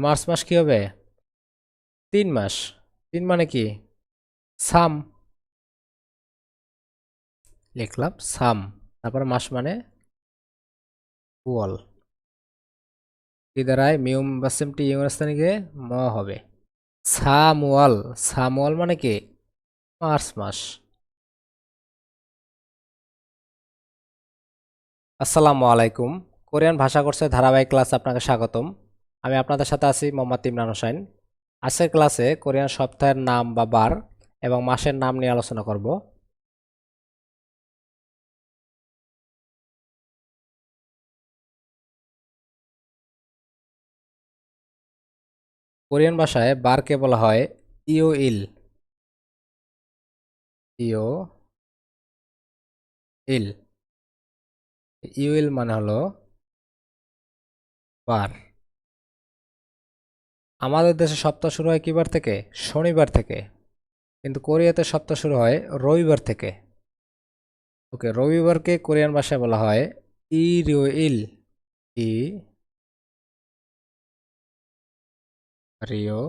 March মাস কি হবে? 3 মাস। 3 মানে কি? সাম। লিখলাম সাম। তারপরে মাস মানে ওয়াল। কি দাঁড়ায়? মিউম বাসেমটি ইউনিস্তানে গিয়ে ম হবে। সামওয়াল। সামওয়াল মানে কি? মার্চ মাস। আসসালামু আলাইকুম। কোরিয়ান ভাষা কোর্সের ধারাবাহিক ক্লাসে আপনাকে স্বাগতম। আমি আপনাদের সাথে আছি মোহাম্মদ ইমরান হোসেন। আজকের ক্লাসে কোরিয়ান সপ্তাহের নাম বা বার এবং মাসের নাম নিয়ে আলোচনা করব। কোরিয়ান ভাষায় বারকে বলা হয় ইয়োইল। ইয়োইল। ইয়োইল মানে হলো বার। আমাদের দেশে সপ্তাহ শুরু হয় কি বার থেকে? শনিবার থেকে। কিন্তু কোরিয়াতে সপ্তাহ শুরু হয় রবিবার থেকে। ওকে, রবিবারকে কোরিয়ান ভাষায় বলা হয় ইরিওইল। ই রিও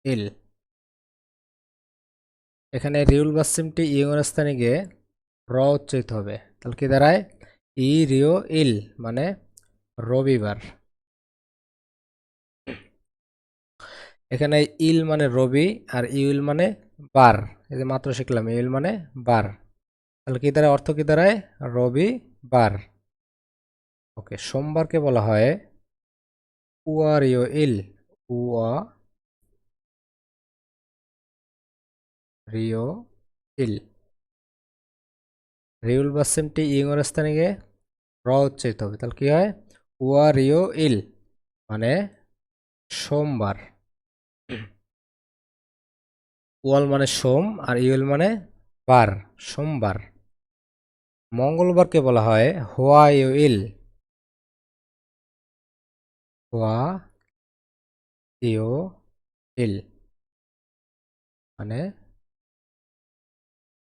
ইল। এখানে রিউল বাসিমটি ইয়ং স্থানে গিয়ে র উচ্চারিত হবে। তাহলে কি দাঁড়ায়? ই রিও ইল মানে রবিবার। এখানে ইল মানে রবি আর ইউল মানে বার। এই যে মাত্র শিখলাম ইউল মানে বার। তাহলে কি দাঁড়ায়? অর্থ কি দাঁড়ায়? রবি বার। ওকে, সোমবারকে বলা হয় উয়ারিও ইল। উয়া রিও ইল। রিউল বাসিমটি ইয়ং স্থানে গিয়ে র উচ্চারিত হবে। তাহলে কি হয়? ওয়ারিও ইল মানে সোমবার। ওয়াল মানে সোম আর ইউল মানে বার, সোমবার। মঙ্গলবারকে বলা হয় হোয়া ইউইল। হোয়া ইউ ইল মানে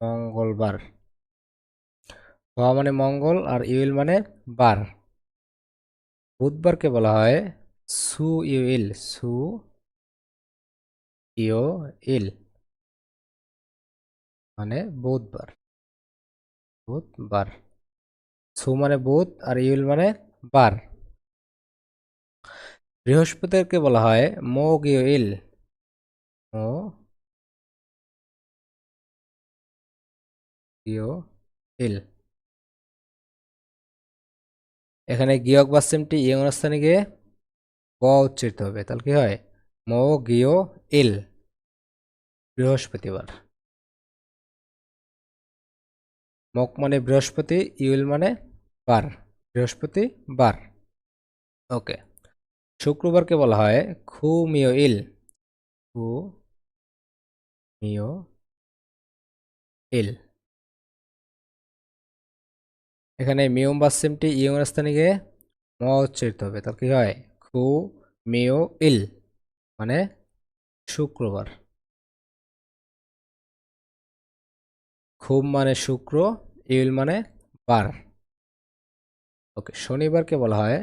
মঙ্গলবার। হোয়া মানে মঙ্গল আর ইউইল মানে বার। বুধবারকে বলা হয় সু ইউইল। সু ইউ ইল মানে বুধবার। বুধবার। সু মানে বুধ আর ইউল মানে বার। বৃহস্পতিকে বলা হয় মোগ ইউইল। মো ইউ ইল। এখানে গিয়ক বাসিমটি ইয়ং স্থানে গিয়ে গ উচ্চারিত হবে। তাহলে কি হয়? মো গিয় ইল বৃহস্পতিবার। মক মানে বৃহস্পতি, ইউল মানে বার। বৃহস্পতি বার। ওকে, শুক্রবারকে বলা হয় খু মিও ইল। খু মিও ইল। এখানে মিয়ম বাসিমটি ইয়ং স্থানে গিয়ে ম উচ্চারিত হবে। তাহলে কি হয়? খু মিও ইল মানে শুক্রবার। খুব মানে শুক্র, ইউল মানে বার। ওকে, শনিবারকে বলা হয়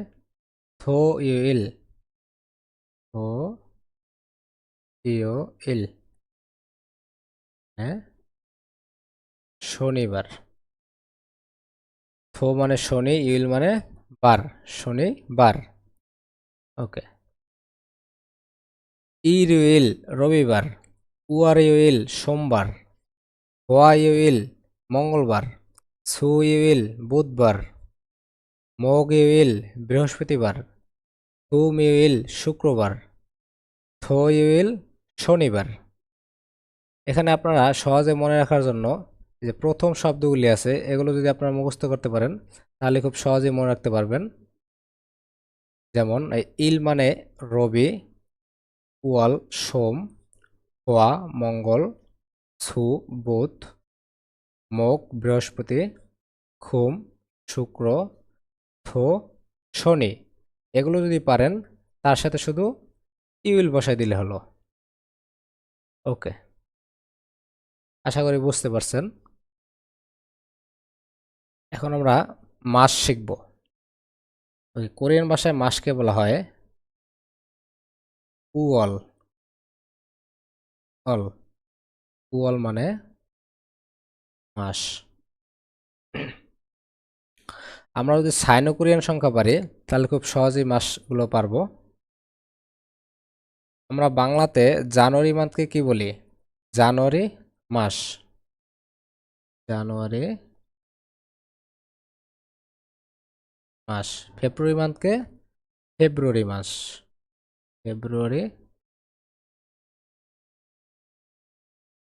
থো ইউইল। থো ইউ ইল হ্যাঁ শনিবার। থো মানে শনি, ইউল মানে বার, শনিবার। ওকে, ইরুইল রবিবার। উয়ারিউইল সোমবার। হোয়াইউইল মঙ্গলবার। সুইউইল বুধবার। মগইউইল বৃহস্পতিবার। তুমিউইল শুক্রবার। থোইউইল শনিবার। এখানে আপনারা সহজে মনে রাখার জন্য যে প্রথম শব্দগুলি আছে এগুলো যদি আপনারা মুখস্থ করতে পারেন তাহলে খুব সহজেই মনে রাখতে পারবেন। যেমন ইল মানে রবি, ওয়াল সোম, হোয়া মঙ্গল, সু বুধ, মক বৃহস্পতি, খুম শুক্র, থো শনি। এগুলো যদি পারেন তার সাথে শুধু ইউল বসাই দিলে হলো। ওকে, আশা করি বুঝতে পারছেন। এখন আমরা মাস শিখব। ওই কোরিয়ান ভাষায় মাসকে বলা হয় উয়াল, অল, উয়াল মানে মাস। আমরা যদি সাইনো কোরিয়ান সংখ্যা পারি তাহলে খুব সহজেই মাসগুলো পারবো। আমরা বাংলাতে জানুয়ারি মান্থকে কি বলি? জানুয়ারি মাস। জানুয়ারি মাস। ফেব্রুয়ারি মান্থকে ফেব্রুয়ারি মাস। ফেব্রুয়ারি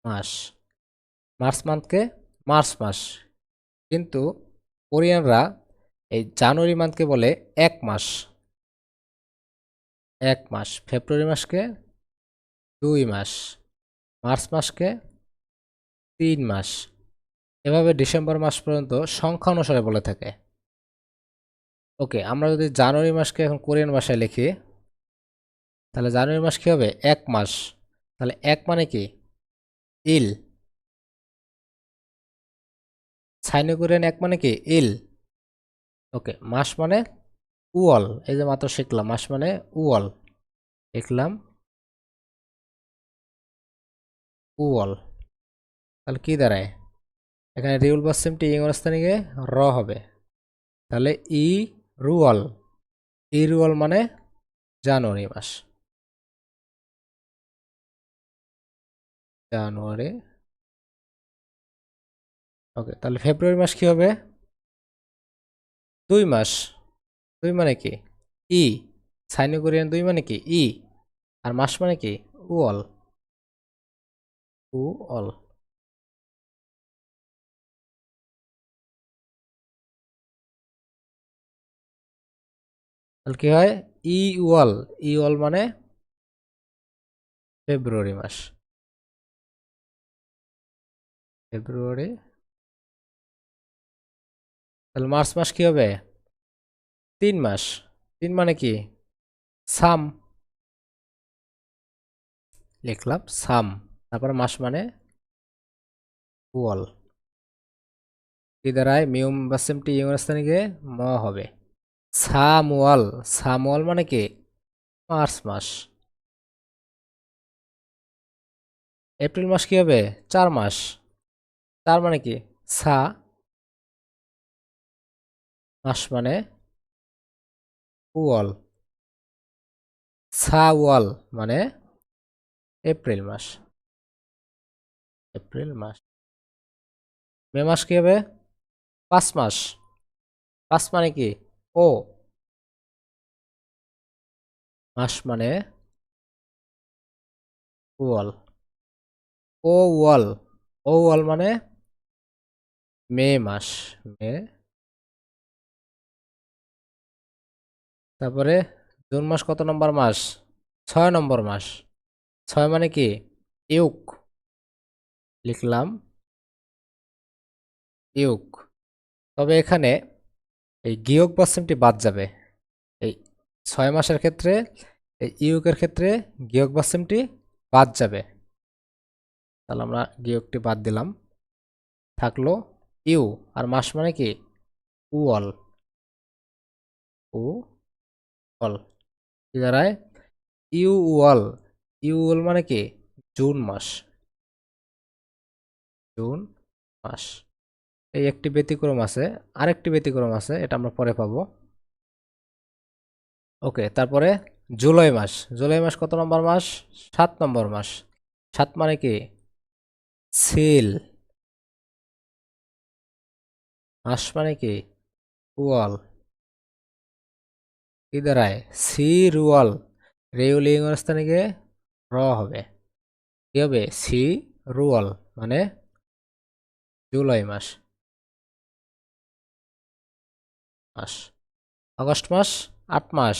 মাস। মার্চ মান্থকে মার্চ মাস। কিন্তু কোরিয়ানরা এই জানুয়ারি মান্থকে বলে এক মাস। এক মাস। ফেব্রুয়ারি মাসকে 2 মাস। মার্চ মাসকে 3 মাস। এভাবে ডিসেম্বর মাস পর্যন্ত সংখ্যা অনুসারে বলে থাকে। ওকে, আমরা যদি জানুয়ারি মাসকে এখন কোরিয়ান ভাষায় লিখি তাহলে জানুয়ারি মাস কি হবে? এক মাস। তাহলে এক মানে কি? ইল। সাইনো কোরিয়ান এক মানে কি? ইল। ওকে, মাস মানে উয়াল। এই যে মাত্র শিখলাম মাস মানে উয়াল। লিখলাম উয়াল। তাহলে কি দাঁড়ায়? এখানে রিউল বাসেমটি ইংরেজস্থানিকে র হবে। তাহলে ই রুয়াল। ই রুয়াল মানে জানুয়ারি মাস। জানুয়ারি। ওকে, তাহলে ফেব্রুয়ারি মাস কি হবে? 2 মাস। 2 মানে কি? ই। সাইনো কোরিয়ান 2 মানে কি? ই। আর মাস মানে কি? উয়াল। উয়াল। তাহলে কি হয়? ই ওয়াল। ই ওয়াল মানে ফেব্রুয়ারি মাস। ফেব্রুয়ারি। তাহলে মার্চ মাস কি হবে? 3 মাস। 3 মানে কি? সাম। লিখলাম সাম। তারপরে মাস মানে ওয়াল। কি দাঁড়ায়? মিউম বাসেমটি ইউনিস্তানিকে ম হবে। সামওয়াল। সামওয়াল মানে কি? মার্চ মাস। এপ্রিল মাস কি হবে? 4 মাস। 4 মানে কি? সা। মাস মানে ওয়াল। সাওয়াল মানে এপ্রিল মাস। এপ্রিল মাস। মে মাস কি হবে? 5 মাস। 5 মানে কি? ও। মাস মানে ওয়াল। ও ওয়াল। ও ওয়াল মানে মে মাস। মে। তারপরে জুন মাস কত নম্বর মাস? 6 নম্বর মাস। 6 মানে কি? ইউক। লিখলাম ইউক। তবে এখানে এই গিয়ক বাচ্চাটি বাদ যাবে। এই 6 মাসের ক্ষেত্রে এই ইউকের ক্ষেত্রে গিয়ক বাচ্চাটি বাদ যাবে। তাহলে আমরা গিয়কটি বাদ দিলাম। থাকলো ইউ। আর মাস মানে কি? উয়াল। উ অল। কি দাঁড়ায়? ইউ ওয়াল। ইউ ওয়াল মানে কি? জুন মাস। জুন মাস। এই একটি ব্যতিক্রম আছে। আরেকটি ব্যতিক্রম আছে, এটা আমরা পরে পাবো। ওকে, তারপরে জুলাই মাস। জুলাই মাস কত নম্বর মাস? 7 নম্বর মাস। 7 মানে কি? সিল। মাস মানে কি? ওয়াল। কি দাঁড়ায়? C rural. রেউল ইংরেজস্থানিকে র হবে। কি হবে? সি রুয়াল মানে জুলাই মাস। মাস। আগস্ট মাস 8 মাস।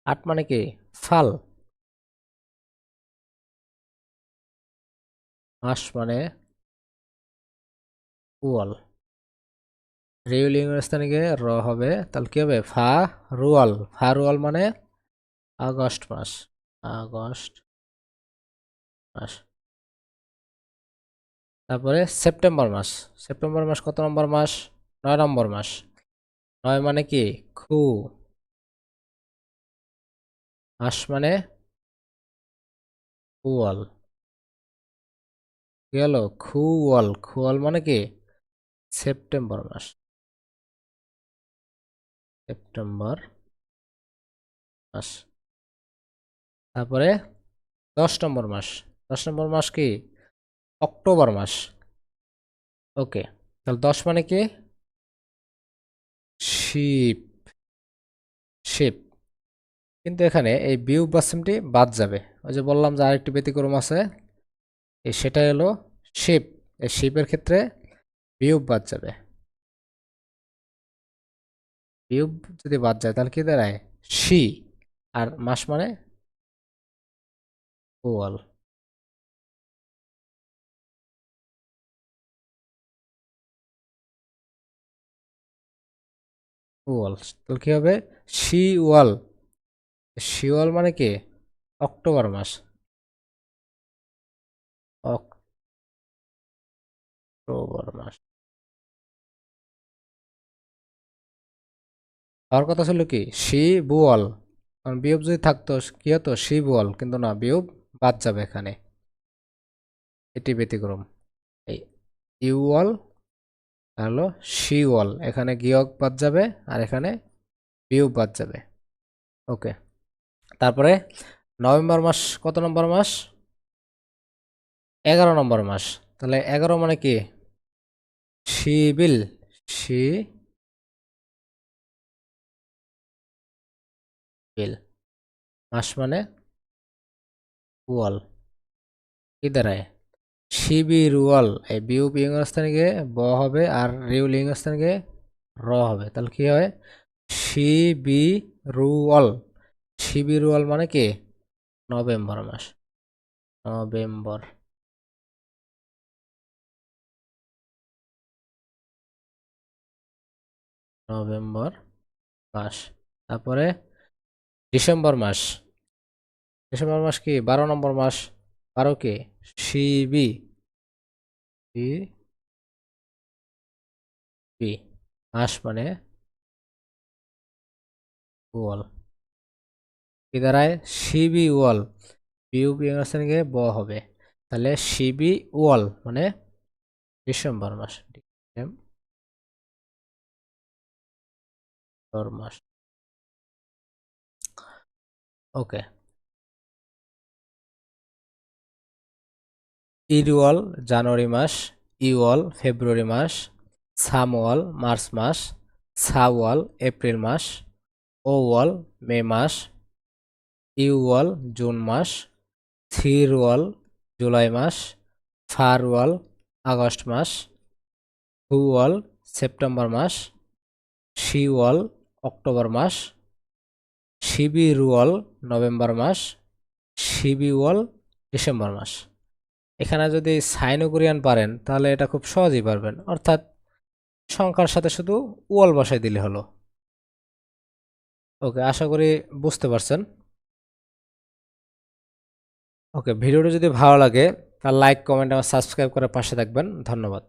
8 মানে কি? ফাল। মাস মানে ওয়াল। রেউল ইংরেজস্থানিকে র হবে। তাহলে কি হবে? ফা রুয়াল। ফা রুয়াল মানে আগস্ট মাস। আগস্ট মাস। তারপরে সেপ্টেম্বর মাস। সেপ্টেম্বর মাস কত নম্বর মাস? 9 নম্বর মাস। 9 মানে কি? খু। মাস মানে খুয়াল গেল। খুয়াল, খুয়াল মানে কি? সেপ্টেম্বর মাস, সেপ্টেম্বর মাস। তারপরে 10 নম্বর মাস, 10 নম্বর মাস কি? অক্টোবর মাস। ওকে, তাহলে 10 মানে কি? Ship, ship. কিন্তু এখানে এই বিয়োগ বাক্সটি বাদ যাবে। ওই যে বললাম যে আরেকটি ব্যতিক্রম আছে, সেটা হলো শিপ। এই শিপের ক্ষেত্রে বিয়োগ বাদ যাবে। বিয়োগ যদি বাদ যায় তাহলে কি দাঁড়ায়? শি। আর মাস মানে ওয়াল। ওয়াল, তাহলে কি হবে? শি ওয়াল। শিওয়াল মানে কি? অক্টোবর মাস, অক্টোবর মাস। আমার কথা ছিল কি, শি বুয়াল। কারণ বিয়োগ যদি থাকতো কি হতো? শি বুয়াল, কিন্তু না, বিয়োগ বাদ যাবে এখানে। এটি ব্যতিক্রম। এই ইউয়াল হলো শিওয়াল, এখানে গিয়ক বাদ যাবে আর এখানে বিয়োগ বাদ যাবে। ওকে, তারপরে নভেম্বর মাস কত নম্বর মাস? 11 নম্বর মাস। তাহলে 11 মানে কি? শিবিল, শিবিল। মাস মানে ওয়াল, কি দাঁড়ায়? শিবিরুয়াল। এই বিউ বিং স্থানে গিয়ে ব হবে আর রিউ লিং স্থানে গিয়ে র হবে। তাহলে কি হয়? শিবিরুয়াল। শিবিরুয়াল মানে কি? নভেম্বর মাস, নভেম্বর। নভেম্বর মাস। তারপরে ডিসেম্বর মাস। ডিসেম্বর মাস কি? 12 নম্বর মাস। 12 কি? শিবি, বি, বি। মাস মানে ওয়াল, কি দাঁড়ায়? শিবি ওয়াল। বিউ বিং স্থানে গিয়ে ব হবে। তাহলে শিবি ওয়াল মানে ডিসেম্বর মাস, ডিসেম্বর মাস। ওকে, ইরওয়াল জানুয়ারি মাস, ইওয়াল ফেব্রুয়ারি মাস, সামওয়াল মার্চ মাস, সাওয়াল এপ্রিল মাস, ওওয়াল মে মাস, ইউওয়াল জুন মাস, থিরওয়াল জুলাই মাস, ফারওয়াল আগস্ট মাস, হুওয়াল সেপ্টেম্বর মাস, শিওয়াল অক্টোবর মাস, শিবিরুয়াল নভেম্বর মাস, শিবিওয়াল ডিসেম্বর মাস। এখানে যদি সাইনোকোরিয়ান পারেন তাহলে এটা খুব সহজেই পারবেন, অর্থাৎ সংখ্যার সাথে শুধু ওয়াল বসাই দিলে হলো। ওকে, আশা করি বুঝতে পারছেন। ওকে, ভিডিওটি যদি ভালো লাগে তাহলে লাইক, কমেন্ট এবং সাবস্ক্রাইব করে পাশে থাকবেন। ধন্যবাদ।